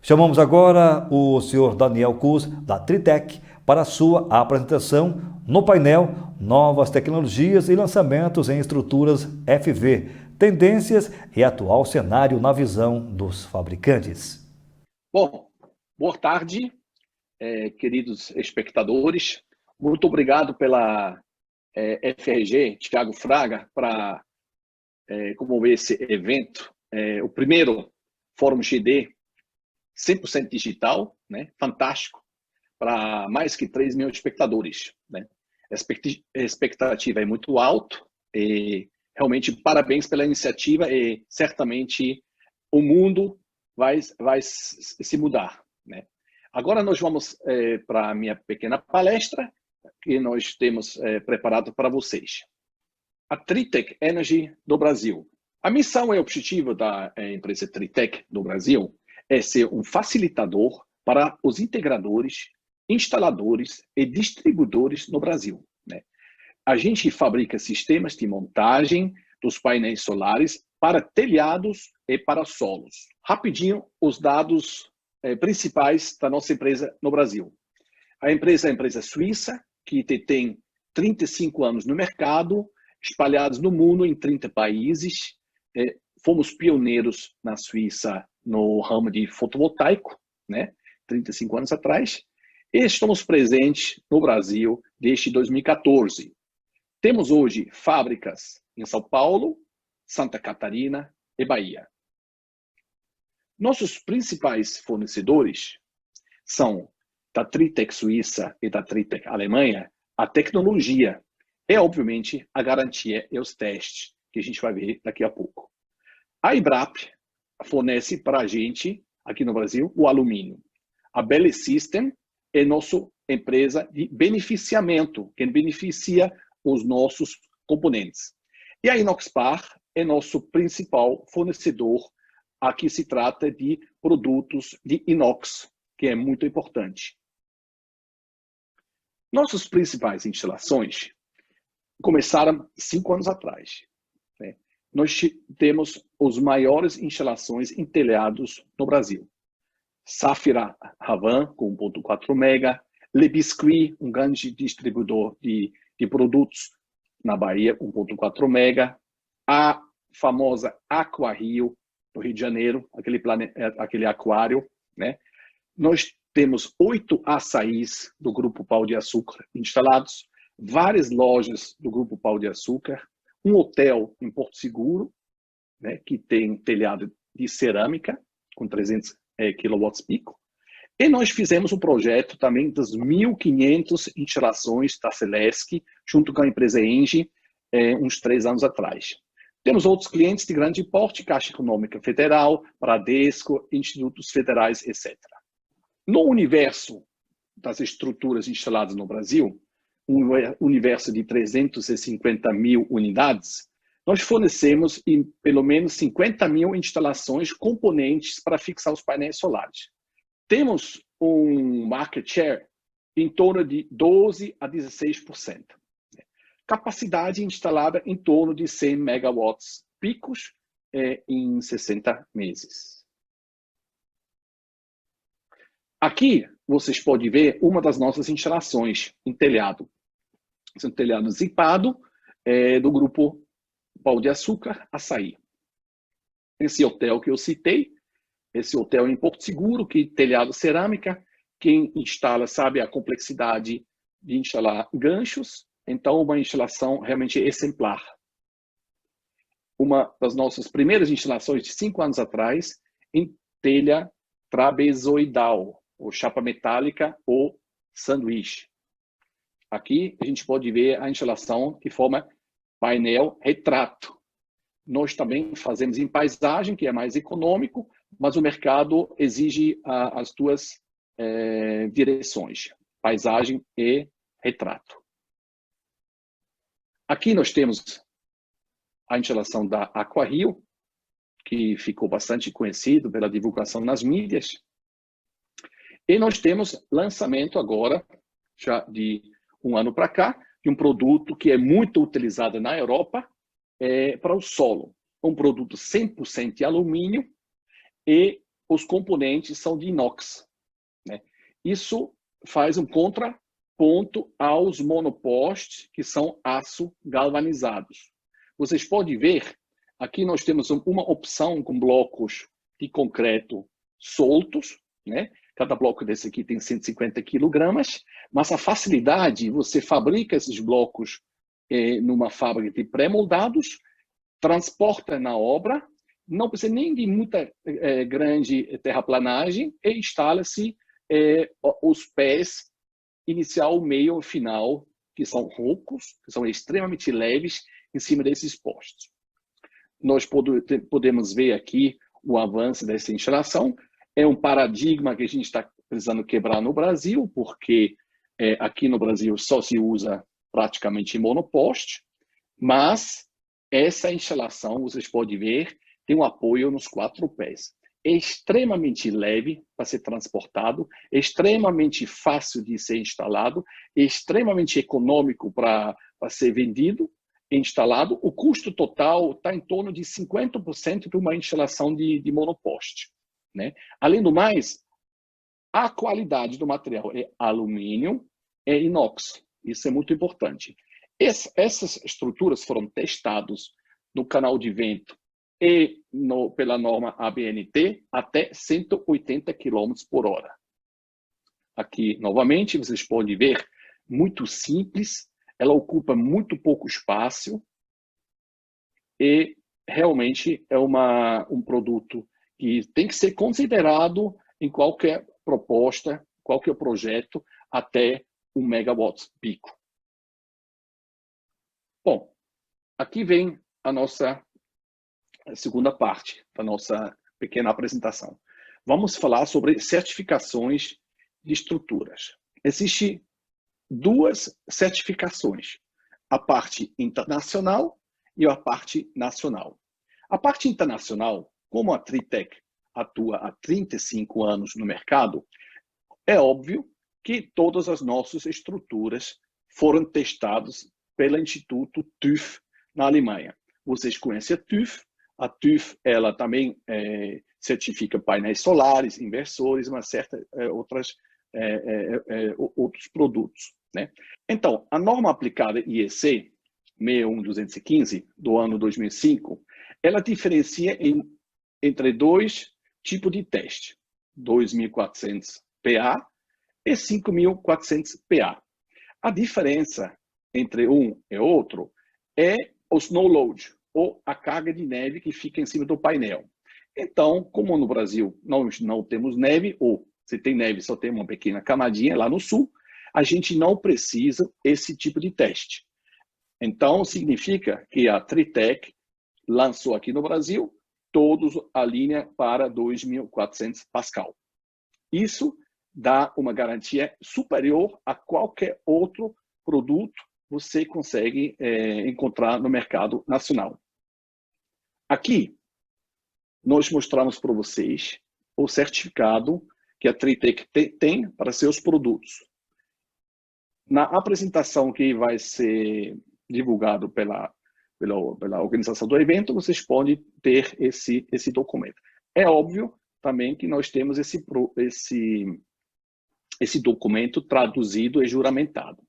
Chamamos agora o senhor Daniel Cus, da Tritec, para a sua apresentação no painel Novas Tecnologias e Lançamentos em Estruturas FV, Tendências e Atual Cenário na Visão dos Fabricantes. Bom, boa tarde, queridos espectadores. Muito obrigado pela FRG, Thiago Fraga, para promover esse evento. O primeiro Fórum GD 100% digital, né? Fantástico, para mais que 3 mil espectadores, né? A expectativa é muito alta e realmente parabéns pela iniciativa e certamente o mundo vai se mudar, né? Agora nós vamos para a minha pequena palestra que nós temos preparado para vocês. A Tritec Energy do Brasil. A missão e objetivo da empresa Tritec do Brasil é ser um facilitador para os integradores, instaladores e distribuidores no Brasil, né? A gente fabrica sistemas de montagem dos painéis solares para telhados e para solos. Rapidinho, os dados principais da nossa empresa no Brasil. A empresa é uma empresa suíça, que tem 35 anos no mercado, espalhados no mundo em 30 países. Fomos pioneiros na Suíça no ramo de fotovoltaico, né? 35 anos atrás. E estamos presentes no Brasil desde 2014. Temos hoje fábricas em São Paulo, Santa Catarina e Bahia. Nossos principais fornecedores são da Tritec Suíça e da Tritec Alemanha, a tecnologia e, obviamente, a garantia e os testes, que a gente vai ver daqui a pouco. A Ibrap fornece para a gente, aqui no Brasil, o alumínio. A Belle System é nossa empresa de beneficiamento, que beneficia os nossos componentes. E a Inoxpar é nosso principal fornecedor. Aqui se trata de produtos de inox, que é muito importante. Nossas principais instalações começaram 5 anos atrás, né? Nós temos as maiores instalações em telhados no Brasil. Safira Havan, com 1.4 mega. Le Biscuit, um grande distribuidor de produtos na Bahia, 1.4 mega. A famosa Aqua Rio, no Rio de Janeiro, aquele aquário, né? Nós temos 8 açaís do Grupo Pão de Açúcar instalados, várias lojas do Grupo Pão de Açúcar, um hotel em Porto Seguro, né, que tem telhado de cerâmica, com 300 kW pico. E nós fizemos um projeto também das 1.500 instalações da Celesc, junto com a empresa Engie, uns 3 anos atrás. Temos outros clientes de grande porte, Caixa Econômica Federal, Bradesco, institutos federais, etc. No universo das estruturas instaladas no Brasil, um universo de 350 mil unidades, nós fornecemos em pelo menos 50 mil instalações componentes para fixar os painéis solares. Temos um market share em torno de 12% a 16%. Capacidade instalada em torno de 100 megawatts picos em 60 meses. Aqui vocês podem ver uma das nossas instalações em telhado. Esse é um telhado zipado do Grupo Pão de Açúcar, Açaí. Esse hotel que eu citei, esse hotel em Porto Seguro, que telhado cerâmica, quem instala sabe a complexidade de instalar ganchos, então uma instalação realmente exemplar. Uma das nossas primeiras instalações de 5 anos atrás, em telha trapezoidal, ou chapa metálica, ou sanduíche. Aqui a gente pode ver a instalação que forma painel retrato. Nós também fazemos em paisagem, que é mais econômico, mas o mercado exige as duas direções, paisagem e retrato. Aqui nós temos a instalação da Aqua Rio, que ficou bastante conhecido pela divulgação nas mídias. E nós temos lançamento agora, já de 1 ano para cá, de um produto que é muito utilizado na Europa para o solo. Um produto 100% de alumínio e os componentes são de inox, né? Isso faz um contraponto aos monopostes, que são aço galvanizados. Vocês podem ver, aqui nós temos uma opção com blocos de concreto soltos, né? Cada bloco desse aqui tem 150 quilogramas, mas a facilidade, você fabrica esses blocos numa fábrica de pré-moldados, transporta na obra, não precisa nem de muita grande terraplanagem e instala-se os pés inicial, meio e final, que são roucos, que são extremamente leves, em cima desses postes. Nós podemos ver aqui o avanço dessa instalação. É um paradigma que a gente está precisando quebrar no Brasil, porque aqui no Brasil só se usa praticamente monoposte, mas essa instalação, vocês podem ver, tem um apoio nos 4 pés. É extremamente leve para ser transportado, é extremamente fácil de ser instalado, é extremamente econômico para ser vendido e instalado. O custo total está em torno de 50% de uma instalação de monoposte, né? Além do mais, a qualidade do material é alumínio, é inox. Isso é muito importante. Essas estruturas foram testadas no canal de vento e pela norma ABNT até 180 km por hora. Aqui, novamente, vocês podem ver, muito simples, ela ocupa muito pouco espaço e realmente é um produto que tem que ser considerado em qualquer proposta, qualquer projeto, até 1 megawatt pico. Bom, aqui vem a nossa segunda parte da nossa pequena apresentação. Vamos falar sobre certificações de estruturas. Existem 2 certificações, a parte internacional e a parte nacional. A parte internacional, como a Tritec atua há 35 anos no mercado, é óbvio que todas as nossas estruturas foram testadas pelo Instituto TÜV na Alemanha. Vocês conhecem a TÜV? A TÜV, ela também certifica painéis solares, inversores, uma certa outros produtos, né? Então, a norma aplicada IEC 61215 do ano 2005, ela diferencia entre 2 tipos de teste, 2.400 PA e 5.400 PA. A diferença entre um e outro é o snow load, ou a carga de neve que fica em cima do painel. Então, como no Brasil não temos neve, ou se tem neve só tem uma pequena camadinha lá no sul, a gente não precisa esse tipo de teste. Então, significa que a Tritec lançou aqui no Brasil todos a linha para 2.400 Pascal. Isso dá uma garantia superior a qualquer outro produto você consegue encontrar no mercado nacional. Aqui, nós mostramos para vocês o certificado que a Tritec tem para seus produtos. Na apresentação que vai ser divulgado pela organização do evento, vocês podem ter esse documento. É óbvio também que nós temos esse documento traduzido e juramentado.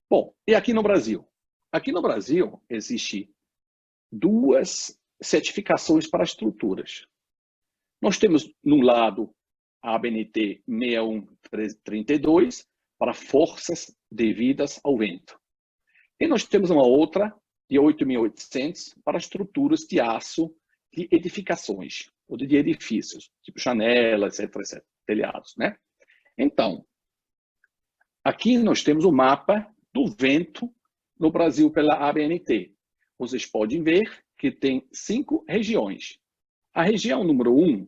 Bom, e aqui no Brasil? Aqui no Brasil, existem 2 certificações para estruturas. Nós temos, num lado, a ABNT 6132, para forças devidas ao vento. E nós temos uma outra, de 8.800, para estruturas de aço de edificações, ou de edifícios, tipo janelas, etc., telhados, né? Então, aqui nós temos o mapa do vento no Brasil pela ABNT. Vocês podem ver que tem 5 regiões. A região número 1,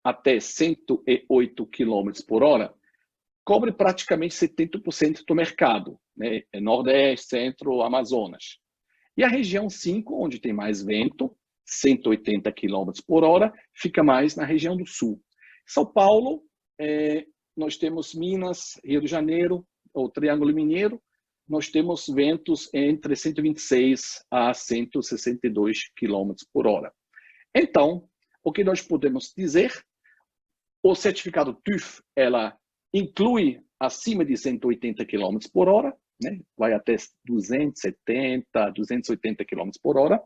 até 108 km por hora, cobre praticamente 70% do mercado, né? É Nordeste, Centro, Amazonas. E a região 5, onde tem mais vento, 180 km por hora, fica mais na região do Sul. São Paulo, nós temos Minas, Rio de Janeiro, o Triângulo Mineiro, nós temos ventos entre 126 a 162 km por hora. Então, o que nós podemos dizer? O certificado TÜV, ela inclui acima de 180 km por hora, né? Vai até 270, 280 km por hora.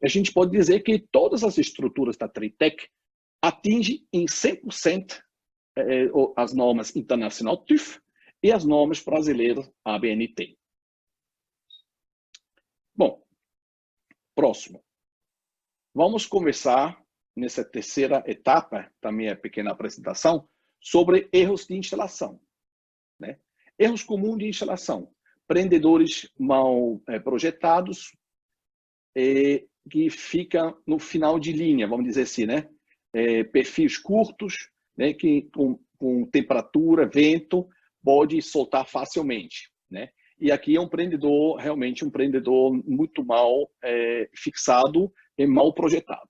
A gente pode dizer que todas as estruturas da Tritec atingem em 100% as normas internacionais TÜV e as normas brasileiras ABNT. Bom, próximo. Vamos conversar nessa terceira etapa da minha pequena apresentação sobre erros de instalação, né? Erros comuns de instalação. Prendedores mal projetados que ficam no final de linha, vamos dizer assim, né? Perfis curtos, né? Que com temperatura, vento, pode soltar facilmente, né? E aqui é um prendedor, realmente um prendedor muito mal fixado e mal projetado.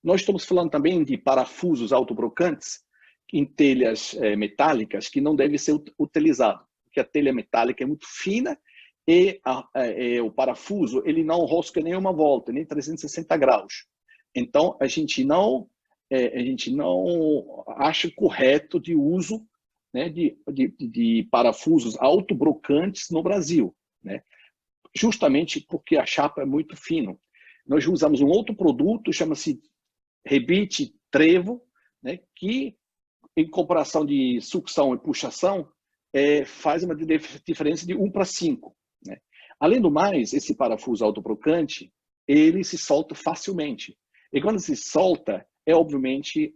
Nós estamos falando também de parafusos autobrocantes em telhas metálicas que não devem ser utilizados, porque a telha metálica é muito fina e o parafuso ele não rosca nenhuma volta, nem 360 graus. Então, a gente não acha correto de uso, né, de parafusos autobrocantes no Brasil, né? Justamente porque a chapa é muito fina. Nós usamos um outro produto, chama-se Rebite Trevo, né, que em comparação de sucção e puxação faz uma diferença de 1:5. Né? Além do mais, esse parafuso autobrocante, ele se solta facilmente. E quando se solta, obviamente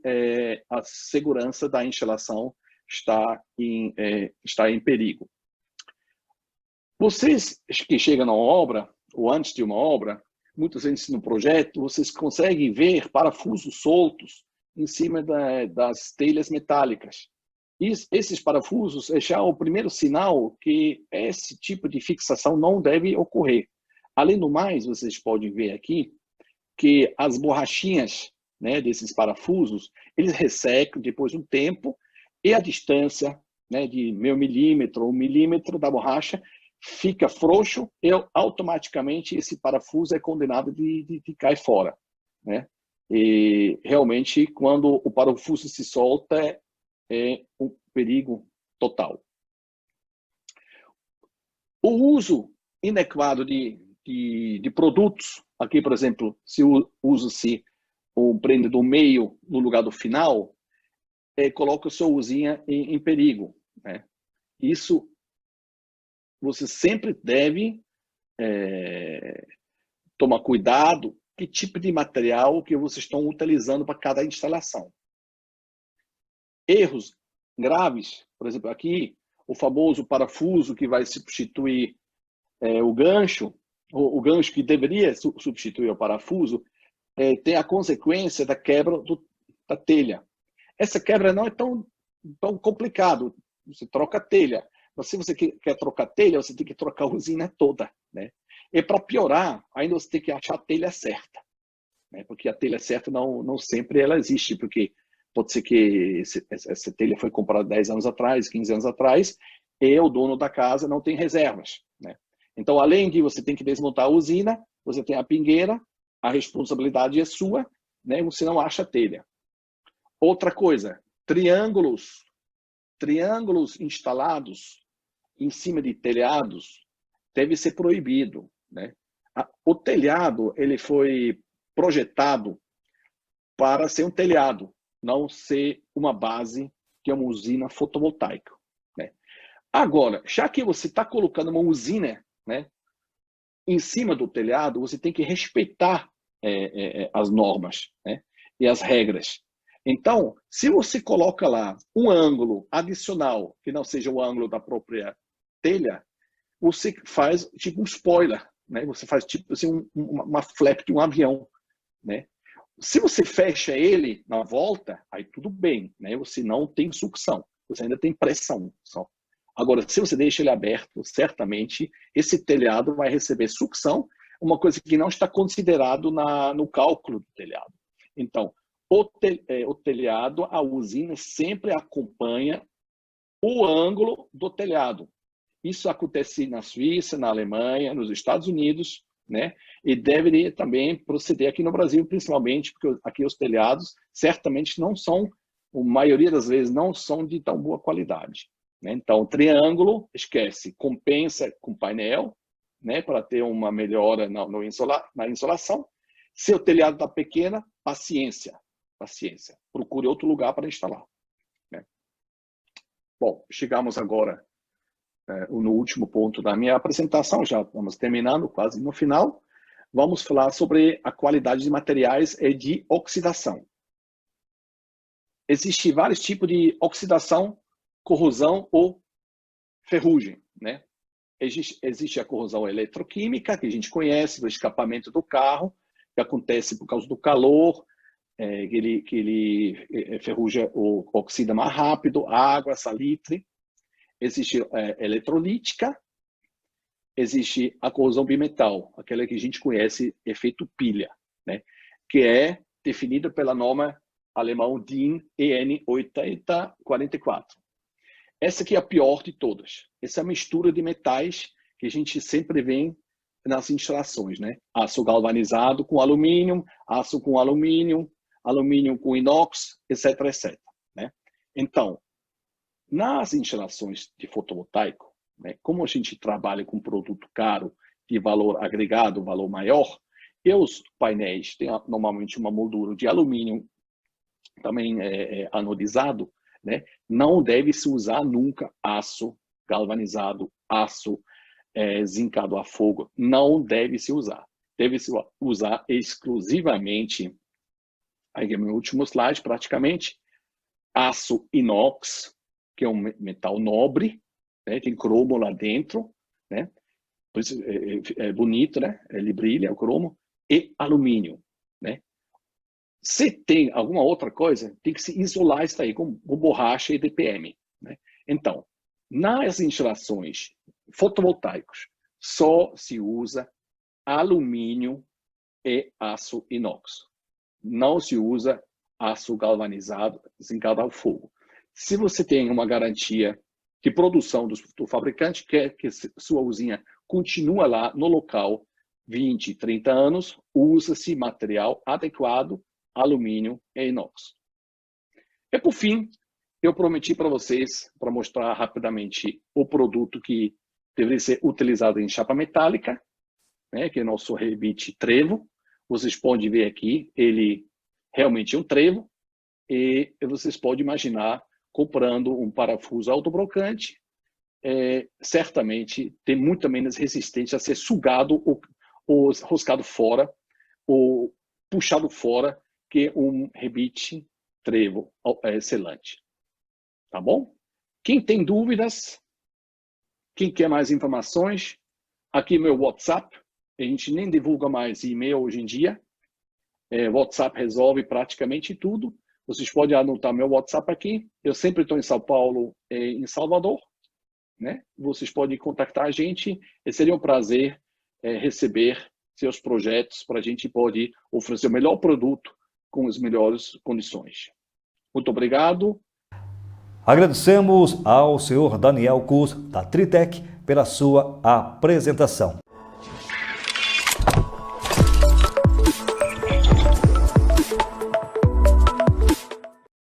a segurança da instalação está em perigo. Vocês que chegam na obra, ou antes de uma obra, muitas vezes no projeto, vocês conseguem ver parafusos soltos em cima das telhas metálicas. E esses parafusos é já o primeiro sinal que esse tipo de fixação não deve ocorrer. Além do mais, vocês podem ver aqui que as borrachinhas, né, desses parafusos, eles ressecam depois de um tempo e a distância, né, de meio milímetro ou 1 milímetro da borracha fica frouxo e automaticamente esse parafuso é condenado de cair fora, né? E realmente quando o parafuso se solta é um perigo total. O uso inadequado de produtos, aqui por exemplo, se usa-se o prendedor meio no lugar do final, coloca a sua usinha em perigo, né? Isso você sempre deve tomar cuidado que tipo de material que vocês estão utilizando para cada instalação. Erros graves, por exemplo, aqui, o famoso parafuso que vai substituir o gancho, o gancho que deveria substituir o parafuso, tem a consequência da quebra da telha. Essa quebra não é tão complicado, você troca a telha. Mas se você quer trocar a telha, você tem que trocar a usina toda, né? E para piorar, ainda você tem que achar a telha certa, né? Porque a telha certa não sempre ela existe, porque pode ser que essa telha foi comprada 10 anos atrás, 15 anos atrás, e o dono da casa não tem reservas, né? Então, além de você ter que desmontar a usina, você tem a pingueira, a responsabilidade é sua, né? Você não acha a telha. Outra coisa, triângulos instalados em cima de telhados deve ser proibido, né? O telhado ele foi projetado para ser um telhado, não ser uma base que é uma usina fotovoltaica, né? Agora, já que você está colocando uma usina, né, em cima do telhado, você tem que respeitar as normas, né, e as regras. Então, se você coloca lá um ângulo adicional que não seja o ângulo da própria telha, você faz tipo um spoiler, né? Você faz tipo assim uma flap de um avião, né? Se você fecha ele na volta, aí tudo bem, né? Você não tem sucção, você ainda tem pressão só. Agora, se você deixa ele aberto, certamente esse telhado vai receber sucção, uma coisa que não está considerado no cálculo do telhado. Então, o telhado, a usina sempre acompanha o ângulo do telhado. Isso acontece na Suíça, na Alemanha, nos Estados Unidos, né? E deveria também proceder aqui no Brasil, principalmente porque aqui os telhados certamente não são, a maioria das vezes, não são de tão boa qualidade, né? Então, triângulo, esquece, compensa com painel, né, para ter uma melhora na insolação. Se o telhado está pequena, paciência, procure outro lugar para instalar, né? Bom, chegamos agora no último ponto da minha apresentação, já estamos terminando, quase no final. Vamos falar sobre a qualidade de materiais e de oxidação. Existem vários tipos de oxidação, corrosão ou ferrugem, né? Existe a corrosão eletroquímica, que a gente conhece, do escapamento do carro, que acontece por causa do calor, que ele ferruja ou oxida mais rápido, água, salitre. Existe eletrolítica, existe a corrosão bimetal, aquela que a gente conhece, efeito pilha, né? Que é definida pela norma alemã DIN EN 8044. Essa aqui é a pior de todas. Essa é a mistura de metais que a gente sempre vê nas instalações, né? Aço galvanizado com alumínio, aço com alumínio, alumínio com inox, etc, etc, né? Então, nas instalações de fotovoltaico, né, como a gente trabalha com produto caro, de valor agregado, valor maior, e os painéis têm normalmente uma moldura de alumínio também anodizado, né, não deve se usar nunca aço galvanizado, aço zincado a fogo, não deve se usar. Deve se usar exclusivamente, aí é meu último slide praticamente, aço inox, que é um metal nobre, né? Tem cromo lá dentro, né? Por isso é bonito, né? Ele brilha, o cromo, e alumínio, né? Se tem alguma outra coisa, tem que se isolar isso aí com borracha e DPM, né? Então, nas instalações fotovoltaicas, só se usa alumínio e aço inox. Não se usa aço galvanizado, zincado ao fogo. Se você tem uma garantia de produção do fabricante, quer que sua usina continue lá no local 20, 30 anos, usa-se material adequado, alumínio e inox. E por fim, eu prometi para vocês, para mostrar rapidamente o produto que deveria ser utilizado em chapa metálica, né, que é o nosso rebite trevo. Vocês podem ver aqui, ele realmente é um trevo, e vocês podem imaginar comprando um parafuso autobrocante, certamente tem muito menos resistência a ser sugado ou roscado fora, ou puxado fora, que um rebite trevo selante. Tá bom? Quem tem dúvidas, quem quer mais informações, aqui meu WhatsApp, a gente nem divulga mais e-mail hoje em dia, WhatsApp resolve praticamente tudo. Vocês podem anotar meu WhatsApp aqui. Eu sempre estou em São Paulo e em Salvador, né? Vocês podem contactar a gente. E seria um prazer receber seus projetos para a gente poder oferecer o melhor produto com as melhores condições. Muito obrigado. Agradecemos ao senhor Daniel Kuss, da Tritec, pela sua apresentação.